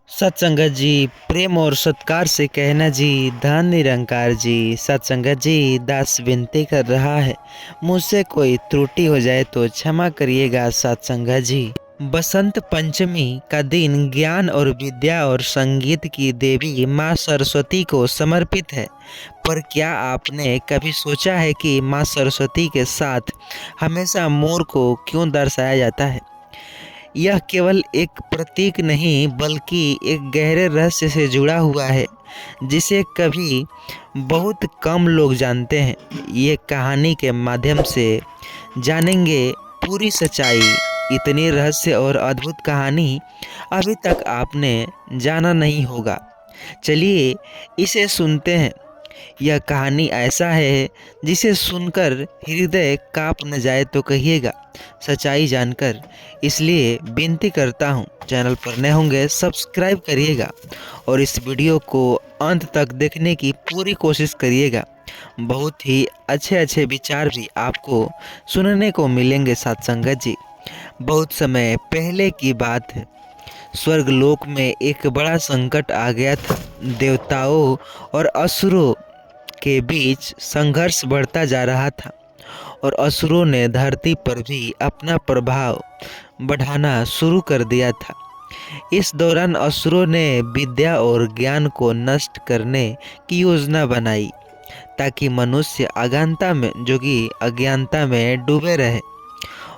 सत्संगत जी, प्रेम और सत्कार से कहना जी, धन निरंकार जी। सत्संगत जी, दास विनती कर रहा है, मुझसे कोई त्रुटि हो जाए तो क्षमा करिएगा सत्संगत जी। बसंत पंचमी का दिन ज्ञान और विद्या और संगीत की देवी माँ सरस्वती को समर्पित है। पर क्या आपने कभी सोचा है कि माँ सरस्वती के साथ हमेशा मोर को क्यों दर्शाया जाता है? यह केवल एक प्रतीक नहीं बल्कि एक गहरे रहस्य से जुड़ा हुआ है जिसे कभी बहुत कम लोग जानते हैं। ये कहानी के माध्यम से जानेंगे पूरी सच्चाई। इतनी रहस्य और अद्भुत कहानी अभी तक आपने जाना नहीं होगा। चलिए इसे सुनते हैं। यह कहानी ऐसा है जिसे सुनकर हृदय कांप न जाए तो कहिएगा सच्चाई जानकर। इसलिए विनती करता हूँ, चैनल पर नए होंगे सब्सक्राइब करिएगा और इस वीडियो को अंत तक देखने की पूरी कोशिश करिएगा। बहुत ही अच्छे अच्छे विचार भी आपको सुनने को मिलेंगे सत्संगत जी। बहुत समय पहले की बात है, स्वर्गलोक में एक बड़ा संकट आ गया था। देवताओं और असुरों के बीच संघर्ष बढ़ता जा रहा था और असुरों ने धरती पर भी अपना प्रभाव बढ़ाना शुरू कर दिया था। इस दौरान असुरों ने विद्या और ज्ञान को नष्ट करने की योजना बनाई ताकि मनुष्य अज्ञानता में डूबे रहे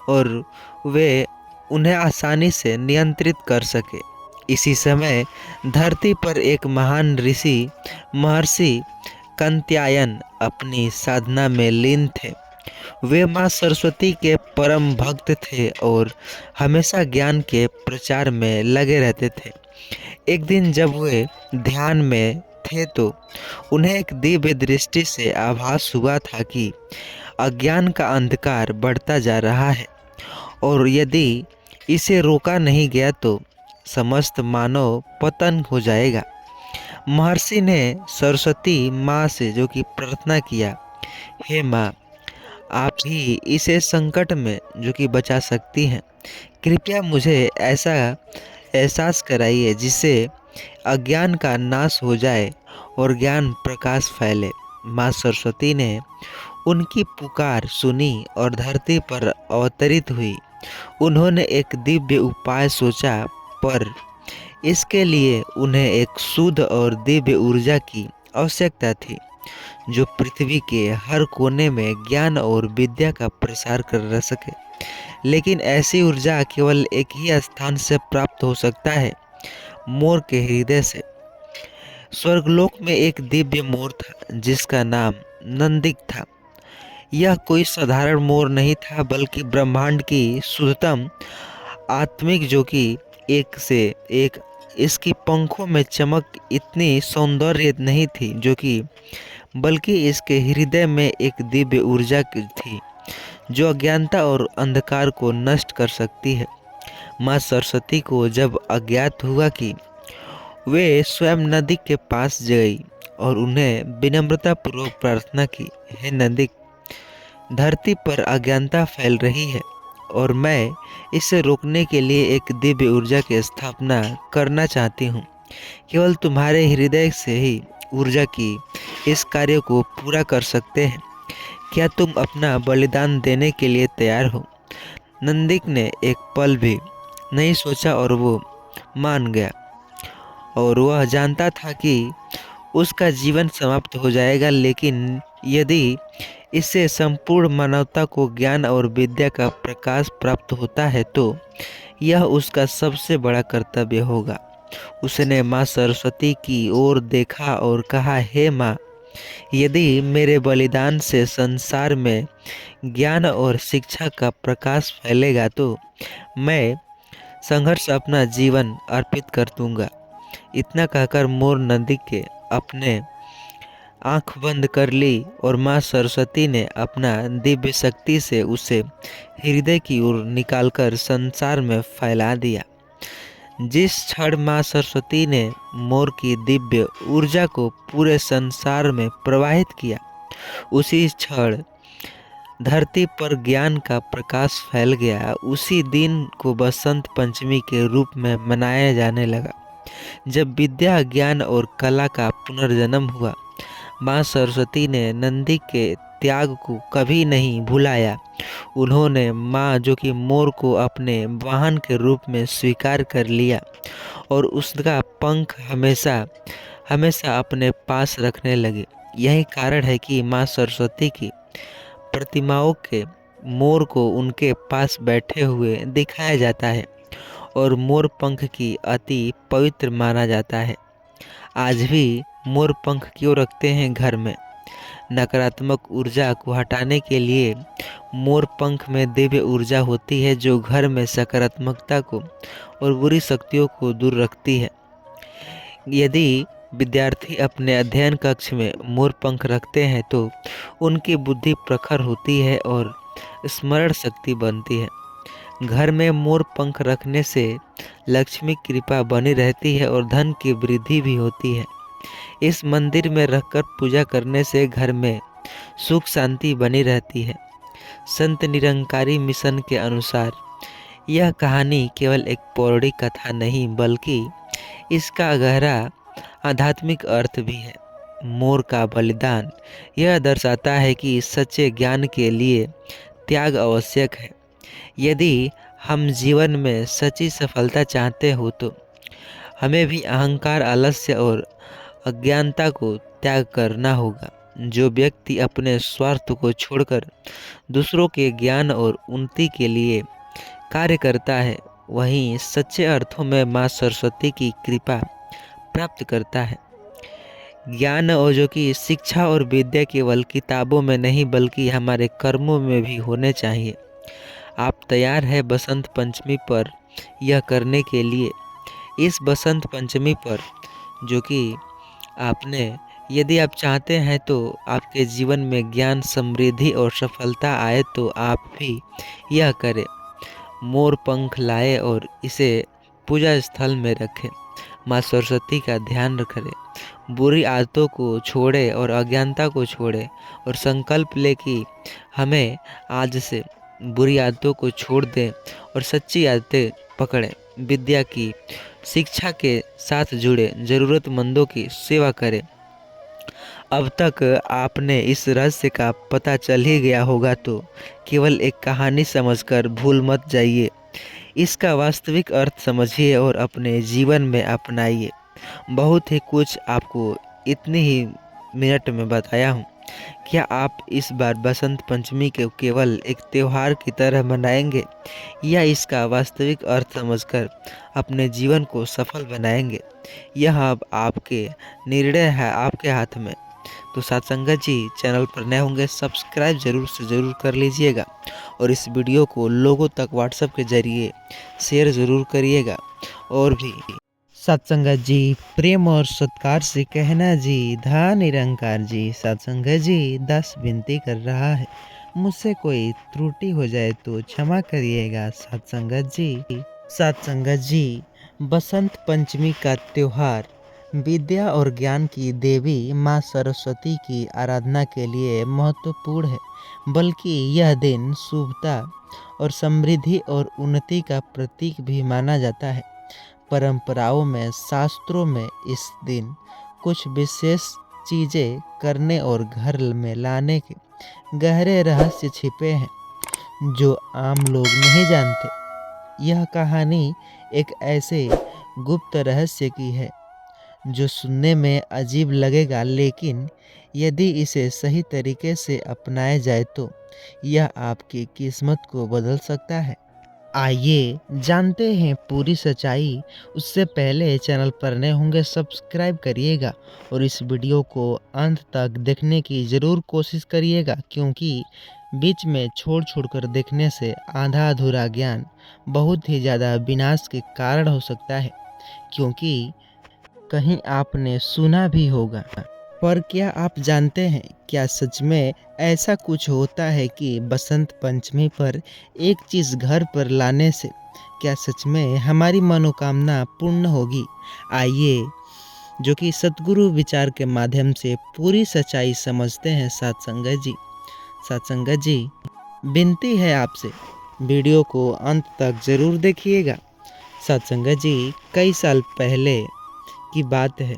और वे उन्हें आसानी से नियंत्रित कर सके। इसी समय धरती पर एक महान ऋषि महर्षि कात्यायन अपनी साधना में लीन थे। वे माँ सरस्वती के परम भक्त थे और हमेशा ज्ञान के प्रचार में लगे रहते थे। एक दिन जब वे ध्यान में थे तो उन्हें एक दिव्य दृष्टि से आभास हुआ था कि अज्ञान का अंधकार बढ़ता जा रहा है और यदि इसे रोका नहीं गया तो समस्त मानव पतन हो जाएगा। महर्षि ने सरस्वती माँ से जो कि प्रार्थना किया, हे माँ, आप ही इसे संकट में जो कि बचा सकती हैं। कृपया मुझे ऐसा एहसास कराइए जिससे अज्ञान का नाश हो जाए और ज्ञान प्रकाश फैले। माँ सरस्वती ने उनकी पुकार सुनी और धरती पर अवतरित हुई। उन्होंने एक दिव्य उपाय सोचा, पर इसके लिए उन्हें एक शुद्ध और दिव्य ऊर्जा की आवश्यकता थी जो पृथ्वी के हर कोने में ज्ञान और विद्या का प्रसार कर सके। लेकिन ऐसी ऊर्जा केवल एक ही स्थान से प्राप्त हो सकता है, मोर के हृदय से। स्वर्गलोक में एक दिव्य मोर था जिसका नाम नंदिक था। यह कोई साधारण मोर नहीं था बल्कि ब्रह्मांड की शुद्धतम आत्मिक जो कि एक से एक। इसकी पंखों में चमक इतनी सौंदर्य नहीं थी बल्कि इसके हृदय में एक दिव्य ऊर्जा थी जो अज्ञानता और अंधकार को नष्ट कर सकती है। माँ सरस्वती को जब अज्ञात हुआ कि वे स्वयं नदी के पास गई और उन्हें विनम्रता पूर्वक प्रार्थना की, हे नदी, धरती पर अज्ञानता फैल रही है और मैं इसे रोकने के लिए एक दिव्य ऊर्जा की स्थापना करना चाहती हूँ। केवल तुम्हारे हृदय से ही ऊर्जा की इस कार्य को पूरा कर सकते हैं। क्या तुम अपना बलिदान देने के लिए तैयार हो? नंदिक ने एक पल भी नहीं सोचा और वो मान गया और वह जानता था कि उसका जीवन समाप्त हो जाएगा, लेकिन यदि इससे संपूर्ण मानवता को ज्ञान और विद्या का प्रकाश प्राप्त होता है तो यह उसका सबसे बड़ा कर्तव्य होगा। उसने माँ सरस्वती की ओर देखा और कहा, हे माँ, यदि मेरे बलिदान से संसार में ज्ञान और शिक्षा का प्रकाश फैलेगा तो मैं संघर्ष अपना जीवन अर्पित कर दूंगा। इतना कहकर मोर नदी के अपने आंख बंद कर ली और माँ सरस्वती ने अपना दिव्य शक्ति से उसे हृदय की ओर निकालकर संसार में फैला दिया। जिस क्षण माँ सरस्वती ने मोर की दिव्य ऊर्जा को पूरे संसार में प्रवाहित किया, उसी क्षण धरती पर ज्ञान का प्रकाश फैल गया। उसी दिन को बसंत पंचमी के रूप में मनाया जाने लगा। जब विद्या, ज्ञान और कला का पुनर्जन्म हुआ, माँ सरस्वती ने नंदी के त्याग को कभी नहीं भुलाया। उन्होंने माँ जो कि मोर को अपने वाहन के रूप में स्वीकार कर लिया और उसका पंख हमेशा हमेशा अपने पास रखने लगे। यही कारण है कि माँ सरस्वती की प्रतिमाओं के मोर को उनके पास बैठे हुए दिखाया जाता है और मोर पंख की अति पवित्र माना जाता है। आज भी मोर पंख क्यों रखते हैं घर में? नकारात्मक ऊर्जा को हटाने के लिए। मोर पंख में दिव्य ऊर्जा होती है जो घर में सकारात्मकता को और बुरी शक्तियों को दूर रखती है। यदि विद्यार्थी अपने अध्ययन कक्ष में मोर पंख रखते हैं तो उनकी बुद्धि प्रखर होती है और स्मरण शक्ति बनती है। घर में मोर पंख रखने से लक्ष्मी कृपा बनी रहती है और धन की वृद्धि भी होती है। इस मंदिर में रखकर पूजा करने से घर में सुख शांति बनी रहती है। संत निरंकारी मिशन के अनुसार यह कहानी केवल एक पौराणिक कथा नहीं बल्कि इसका गहरा आध्यात्मिक अर्थ भी है। मोर का बलिदान यह दर्शाता है कि सच्चे ज्ञान के लिए त्याग आवश्यक है। यदि हम जीवन में सच्ची सफलता चाहते हो तो हमें भी अहंकार, आलस्य और अज्ञानता को त्याग करना होगा। जो व्यक्ति अपने स्वार्थ को छोड़कर दूसरों के ज्ञान और उन्नति के लिए कार्य करता है वहीं सच्चे अर्थों में माँ सरस्वती की कृपा प्राप्त करता है। ज्ञान और जो कि शिक्षा और विद्या केवल किताबों में नहीं बल्कि हमारे कर्मों में भी होने चाहिए। आप तैयार है बसंत पंचमी पर यह करने के लिए? इस बसंत पंचमी पर जो कि आपने यदि आप चाहते हैं तो आपके जीवन में ज्ञान, समृद्धि और सफलता आए तो आप भी यह करें। मोर पंख लाए और इसे पूजा स्थल में रखें। माँ सरस्वती का ध्यान करें, बुरी आदतों को छोड़े और अज्ञानता को छोड़े और संकल्प ले कि हमें आज से बुरी आदतों को छोड़ दें और सच्ची आदतें पकड़ें। विद्या की शिक्षा के साथ जुड़े, ज़रूरतमंदों की सेवा करें। अब तक आपने इस रहस्य का पता चल ही गया होगा तो केवल एक कहानी समझकर भूल मत जाइए। इसका वास्तविक अर्थ समझिए और अपने जीवन में अपनाइए। बहुत ही कुछ आपको इतनी ही मिनट में बताया हूँ। क्या आप इस बार बसंत पंचमी के केवल एक त्यौहार की तरह मनाएंगे या इसका वास्तविक अर्थ समझकर अपने जीवन को सफल बनाएंगे? यह अब आपके निर्णय है, आपके हाथ में। तो साथ संगत जी, चैनल पर नए होंगे सब्सक्राइब ज़रूर से ज़रूर कर लीजिएगा और इस वीडियो को लोगों तक व्हाट्सएप के ज़रिए शेयर ज़रूर करिएगा। और भी सत्संगत जी, प्रेम और सत्कार से कहना जी, धा निरंकार जी। सत्संगत जी, 10 विनती कर रहा है, मुझसे कोई त्रुटि हो जाए तो क्षमा करिएगा। सत्संगत जी, बसंत पंचमी का त्योहार विद्या और ज्ञान की देवी माँ सरस्वती की आराधना के लिए महत्वपूर्ण है, बल्कि यह दिन शुभता और समृद्धि और उन्नति का प्रतीक भी माना जाता है। परंपराओं में, शास्त्रों में इस दिन कुछ विशेष चीज़ें करने और घर में लाने के गहरे रहस्य छिपे हैं जो आम लोग नहीं जानते। यह कहानी एक ऐसे गुप्त रहस्य की है जो सुनने में अजीब लगेगा, लेकिन यदि इसे सही तरीके से अपनाया जाए तो यह आपकी किस्मत को बदल सकता है। आइए जानते हैं पूरी सच्चाई। उससे पहले चैनल पर नए होंगे सब्सक्राइब करिएगा और इस वीडियो को अंत तक देखने की ज़रूर कोशिश करिएगा, क्योंकि बीच में छोड़ कर देखने से आधा अधूरा ज्ञान बहुत ही ज़्यादा विनाश के कारण हो सकता है। क्योंकि कहीं आपने सुना भी होगा, पर क्या आप जानते हैं क्या सच में ऐसा कुछ होता है कि बसंत पंचमी पर एक चीज़ घर पर लाने से क्या सच में हमारी मनोकामना पूर्ण होगी? आइए जो कि सतगुरु विचार के माध्यम से पूरी सच्चाई समझते हैं। सत्संगत जी, विनती है आपसे वीडियो को अंत तक ज़रूर देखिएगा। सत्संगत जी, कई साल पहले की बात है।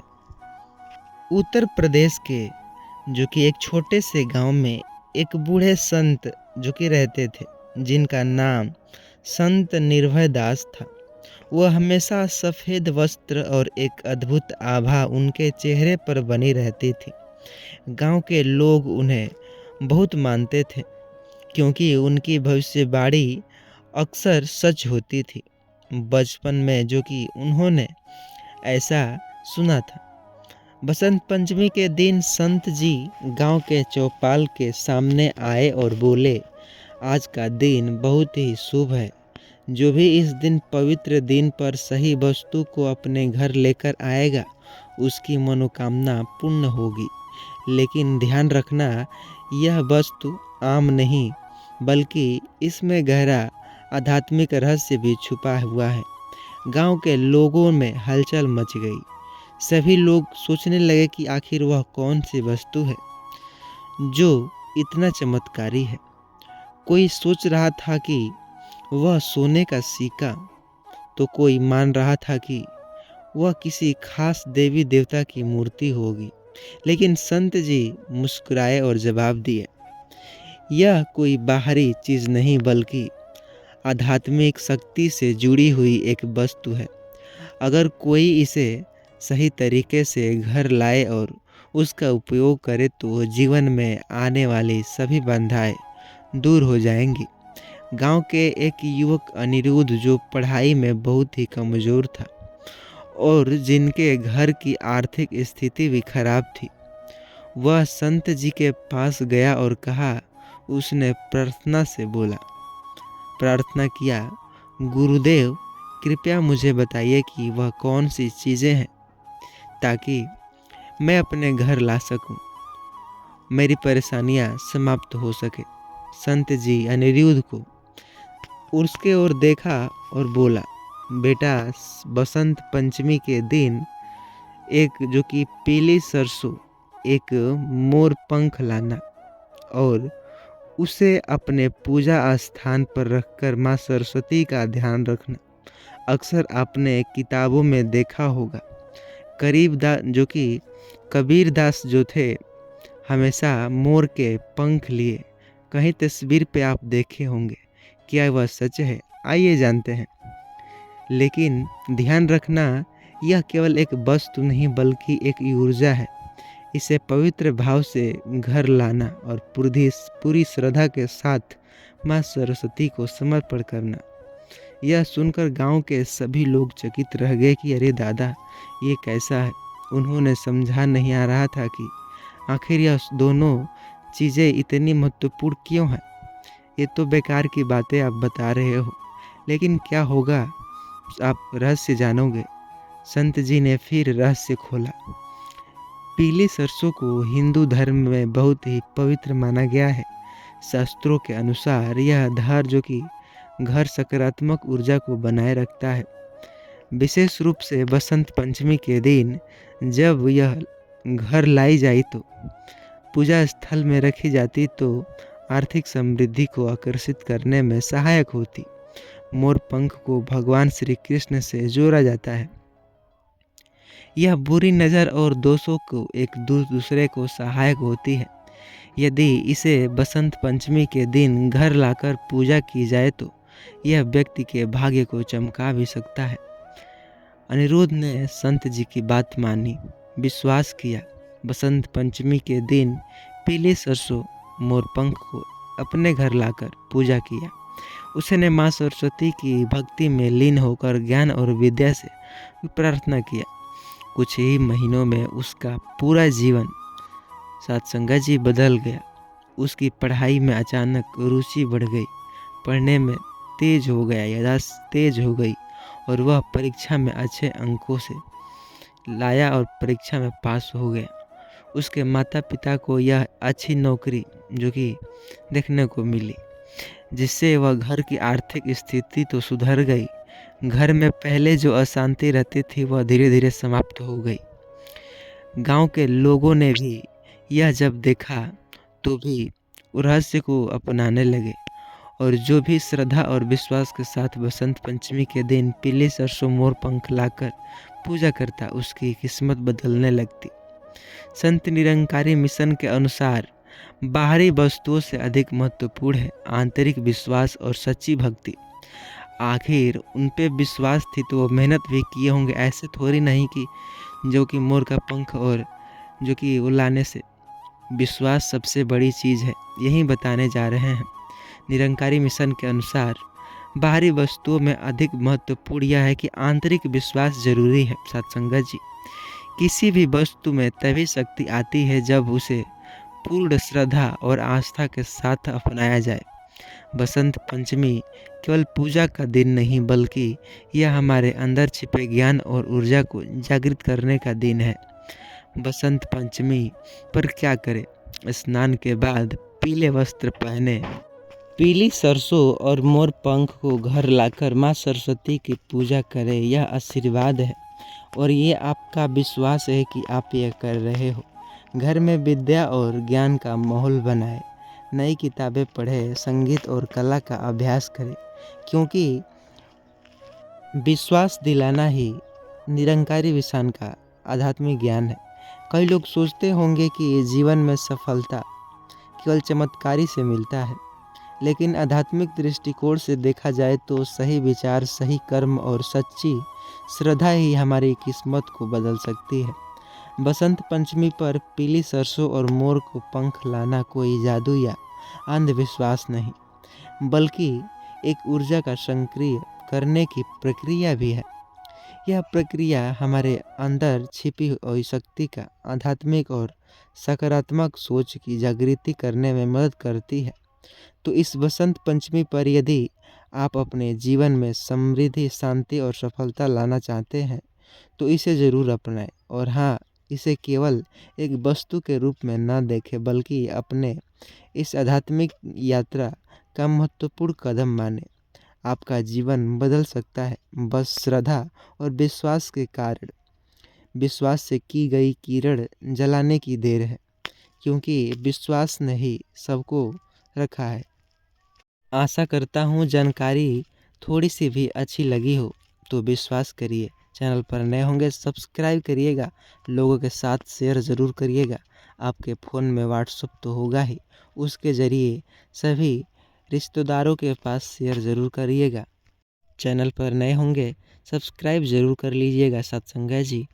उत्तर प्रदेश के जो कि एक छोटे से गांव में एक बूढ़े संत जो कि रहते थे, जिनका नाम संत निर्भय दास था। वह हमेशा सफ़ेद वस्त्र और एक अद्भुत आभा उनके चेहरे पर बनी रहती थी। गांव के लोग उन्हें बहुत मानते थे, क्योंकि उनकी भविष्यवाणी अक्सर सच होती थी। बचपन में जो कि उन्होंने ऐसा सुना था। बसंत पंचमी के दिन संत जी गांव के चौपाल के सामने आए और बोले, आज का दिन बहुत ही शुभ है। जो भी इस दिन पवित्र दिन पर सही वस्तु को अपने घर लेकर आएगा, उसकी मनोकामना पूर्ण होगी। लेकिन ध्यान रखना, यह वस्तु आम नहीं, बल्कि इसमें गहरा आध्यात्मिक रहस्य भी छुपा हुआ है। गांव के लोगों में हलचल मच गई। सभी लोग सोचने लगे कि आखिर वह कौन सी वस्तु है जो इतना चमत्कारी है। कोई सोच रहा था कि वह सोने का सिक्का, तो कोई मान रहा था कि वह किसी खास देवी देवता की मूर्ति होगी। लेकिन संत जी मुस्कुराए और जवाब दिए, यह कोई बाहरी चीज़ नहीं, बल्कि आध्यात्मिक शक्ति से जुड़ी हुई एक वस्तु है। अगर कोई इसे सही तरीके से घर लाए और उसका उपयोग करे, तो जीवन में आने वाली सभी बाधाएं दूर हो जाएंगी। गांव के एक युवक अनिरुद्ध, जो पढ़ाई में बहुत ही कमज़ोर था और जिनके घर की आर्थिक स्थिति भी खराब थी, वह संत जी के पास गया और कहा, उसने प्रार्थना किया, गुरुदेव कृपया मुझे बताइए कि वह कौन सी चीज़ें हैं, ताकि मैं अपने घर ला सकूं, मेरी परेशानियां समाप्त हो सके। संत जी अनिरुद्ध को उसके ओर देखा और बोला, बेटा, बसंत पंचमी के दिन एक जो कि पीली सरसों, एक मोर पंख लाना और उसे अपने पूजा स्थान पर रखकर माँ सरस्वती का ध्यान रखना। अक्सर आपने किताबों में देखा होगा, जो कि कबीर दास जो थे, हमेशा मोर के पंख लिए। कहीं तस्वीर पे आप देखे होंगे। क्या वह सच है? आइए जानते हैं। लेकिन ध्यान रखना, यह केवल एक वस्तु नहीं, बल्कि एक ऊर्जा है। इसे पवित्र भाव से घर लाना और पूरी श्रद्धा के साथ माँ सरस्वती को समर्पण करना। यह सुनकर गांव के सभी लोग चकित रह गए कि अरे दादा, ये कैसा है। उन्होंने समझा नहीं आ रहा था कि आखिर यह दोनों चीज़ें इतनी महत्वपूर्ण क्यों हैं। ये तो बेकार की बातें आप बता रहे हो, लेकिन क्या होगा, आप रहस्य जानोगे। संत जी ने फिर रहस्य खोला। पीली सरसों को हिंदू धर्म में बहुत ही पवित्र माना गया है। शास्त्रों के अनुसार यह धार जो कि घर सकारात्मक ऊर्जा को बनाए रखता है। विशेष रूप से बसंत पंचमी के दिन जब यह घर लाई जाती, तो पूजा स्थल में रखी जाती, तो आर्थिक समृद्धि को आकर्षित करने में सहायक होती। मोर पंख को भगवान श्री कृष्ण से जोड़ा जाता है। यह बुरी नज़र और दोषों को एक दूसरे को सहायक होती है। यदि इसे बसंत पंचमी के दिन घर लाकर पूजा की जाए, तो यह व्यक्ति के भाग्य को चमका भी सकता है। अनिरुद्ध ने संत जी की बात मानी, विश्वास किया। बसंत पंचमी के दिन पीली सरसों मोरपंख को अपने घर लाकर पूजा किया। उसने माँ सरस्वती की भक्ति में लीन होकर ज्ञान और विद्या से प्रार्थना किया। कुछ ही महीनों में उसका पूरा जीवन सत्संग जी बदल गया। उसकी पढ़ाई में अचानक रुचि बढ़ गई, पढ़ने में तेज हो गया, याददाश्त तेज हो गई और वह परीक्षा में अच्छे अंकों से लाया और परीक्षा में पास हो गया। उसके माता पिता को यह अच्छी नौकरी जो कि देखने को मिली, जिससे वह घर की आर्थिक स्थिति तो सुधर गई। घर में पहले जो अशांति रहती थी, वह धीरे धीरे समाप्त हो गई। गांव के लोगों ने भी यह जब देखा, तो भी रहस्य को अपनाने लगे और जो भी श्रद्धा और विश्वास के साथ बसंत पंचमी के दिन पीली सरसों मोर पंख लाकर पूजा करता उसकी किस्मत बदलने लगती। संत निरंकारी मिशन के अनुसार बाहरी वस्तुओं से अधिक महत्वपूर्ण है आंतरिक विश्वास और सच्ची भक्ति। आखिर उन पे विश्वास थी तो वो मेहनत भी किए होंगे, ऐसे थोड़ी नहीं कि जो कि मोर का पंख और जो कि उड़ाने से। विश्वास सबसे बड़ी चीज़ है, यही बताने जा रहे हैं। निरंकारी मिशन के अनुसार बाहरी वस्तुओं में अधिक महत्वपूर्ण यह है कि आंतरिक विश्वास जरूरी है। सत्संगत जी, किसी भी वस्तु में तभी शक्ति आती है जब उसे पूर्ण श्रद्धा और आस्था के साथ अपनाया जाए। बसंत पंचमी केवल पूजा का दिन नहीं बल्कि यह हमारे अंदर छिपे ज्ञान और ऊर्जा को जागृत करने का दिन है। बसंत पंचमी पर क्या करें? स्नान के बाद पीले वस्त्र पहने, पीली सरसों और मोर पंख को घर लाकर माँ सरस्वती की पूजा करें। यह आशीर्वाद है और ये आपका विश्वास है कि आप यह कर रहे हो। घर में विद्या और ज्ञान का माहौल बनाए, नई किताबें पढ़े, संगीत और कला का अभ्यास करें, क्योंकि विश्वास दिलाना ही निरंकारी विषान का आध्यात्मिक ज्ञान है। कई लोग सोचते होंगे कि जीवन में सफलता केवल चमत्कारी से मिलता है, लेकिन आध्यात्मिक दृष्टिकोण से देखा जाए तो सही विचार, सही कर्म और सच्ची श्रद्धा ही हमारी किस्मत को बदल सकती है। बसंत पंचमी पर पीली सरसों और मोर को पंख लाना कोई जादू या अंधविश्वास नहीं, बल्कि एक ऊर्जा का सक्रिय करने की प्रक्रिया भी है। यह प्रक्रिया हमारे अंदर छिपी हुई शक्ति का आध्यात्मिक और सकारात्मक सोच की जागृति करने में मदद करती है। तो इस बसंत पंचमी पर यदि आप अपने जीवन में समृद्धि, शांति और सफलता लाना चाहते हैं तो इसे ज़रूर अपनाएं। और हाँ, इसे केवल एक वस्तु के रूप में न देखें बल्कि अपने इस आध्यात्मिक यात्रा का महत्वपूर्ण कदम माने। आपका जीवन बदल सकता है, बस श्रद्धा और विश्वास के कारण। विश्वास से की गई किरण जलाने की देर है, क्योंकि विश्वास ने ही सबको रखा है। आशा करता हूँ जानकारी थोड़ी सी भी अच्छी लगी हो तो विश्वास करिए। चैनल पर नए होंगे सब्सक्राइब करिएगा, लोगों के साथ शेयर ज़रूर करिएगा। आपके फ़ोन में व्हाट्सएप तो होगा ही, उसके ज़रिए सभी रिश्तेदारों के पास शेयर ज़रूर करिएगा। चैनल पर नए होंगे सब्सक्राइब ज़रूर कर लीजिएगा सत्संग जी।